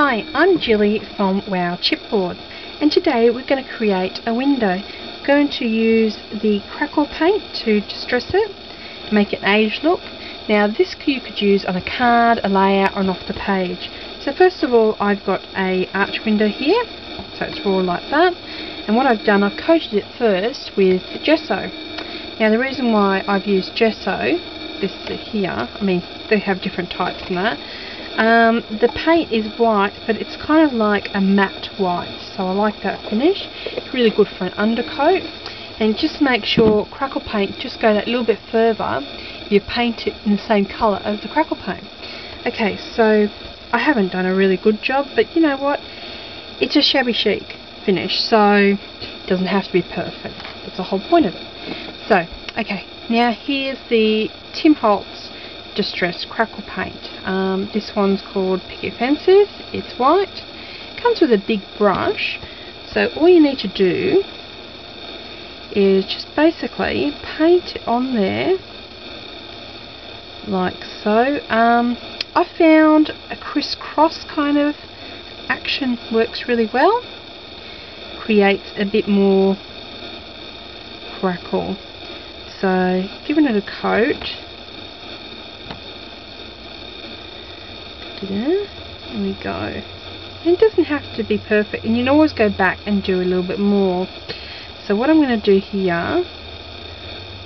Hi, I'm Jilly from Wow Chipboard, and today we're going to create a window. We're going to use the crackle paint to distress it, make it an aged look. Now this you could use on a card, a layout, or off the page. So first of all, I've got a arch window here, so it's raw like that. And what I've done, I've coated it first with gesso. Now the reason why I've used gesso, this here, I mean they have different types than that. The paint is white, but it's kind of like a matte white, so I like that finish. It's really good for an undercoat. And just make sure crackle paint, just go that little bit further, you paint it in the same colour as the crackle paint. Okay, so I haven't done a really good job, but you know what, it's a shabby chic finish, so it doesn't have to be perfect. That's the whole point of it. So, okay, now here's the Tim Holtz Distress Crackle Paint. This one's called Picket Fences. It's white. Comes with a big brush, so all you need to do is just basically paint it on there like so. I found a crisscross kind of action works really well, creates a bit more crackle. So giving it a coat. There we go. And it doesn't have to be perfect, and you can always go back and do a little bit more. So what I'm going to do here,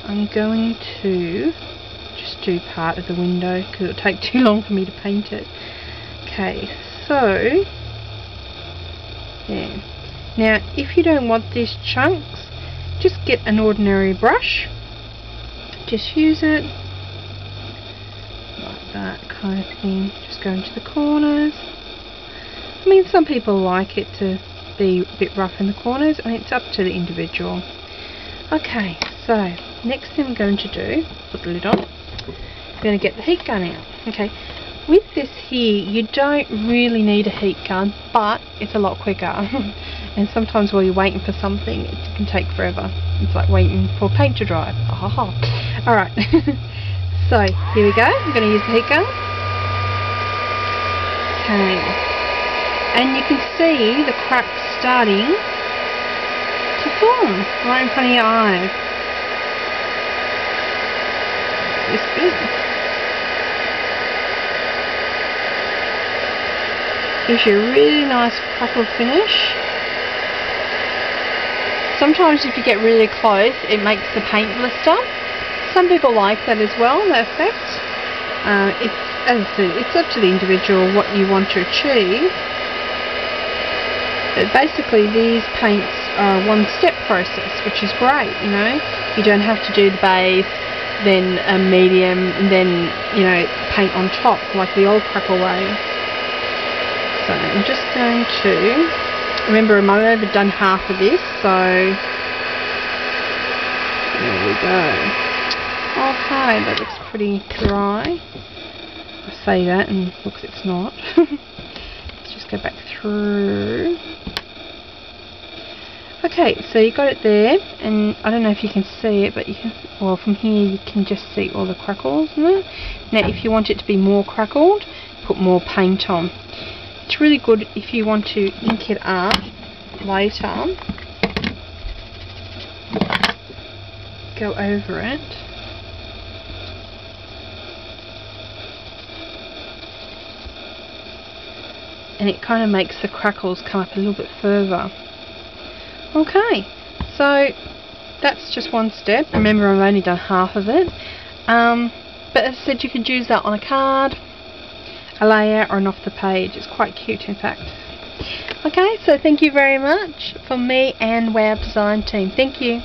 I'm going to just do part of the window because it'll take too long for me to paint it. Okay, so there. Now if you don't want these chunks, just get an ordinary brush, just use it like that kind of thing, just go into the corners. I mean, some people like it to be a bit rough in the corners, and it's up to the individual. Okay, so next thing I'm going to do, put the lid on, I'm going to get the heat gun out. Okay, with this here you don't really need a heat gun, but it's a lot quicker. And sometimes while you're waiting for something, it can take forever. It's like waiting for paint to dry. Alright. So here we go, I'm going to use the heat gun. Okay, and you can see the cracks starting to form right in front of your eyes. This bit gives you a really nice crackle finish. Sometimes if you get really close, it makes the paint blister. Some people like that as well, that effect. As I said, it's up to the individual what you want to achieve. But basically these paints are a one-step process, which is great, you know. You don't have to do the base, then a medium, and then, you know, paint on top like the old crackle way. So I'm just going to, remember I've only done half of this, so there we go. Okay, that looks pretty dry. I say that and looks it's not. Let's just go back through. Okay, so you got it there, and I don't know if you can see it, but you can, well, from here you can just see all the crackles in it. Now if you want it to be more crackled, put more paint on. It's really good if you want to ink it up later. Go over it. And it kind of makes the crackles come up a little bit further. Okay, so that's just one step. Remember, I've only done half of it. But as I said, you could use that on a card, a layout, or an off the page. It's quite cute, in fact. Okay, so thank you very much from me and Wow Design Team. Thank you.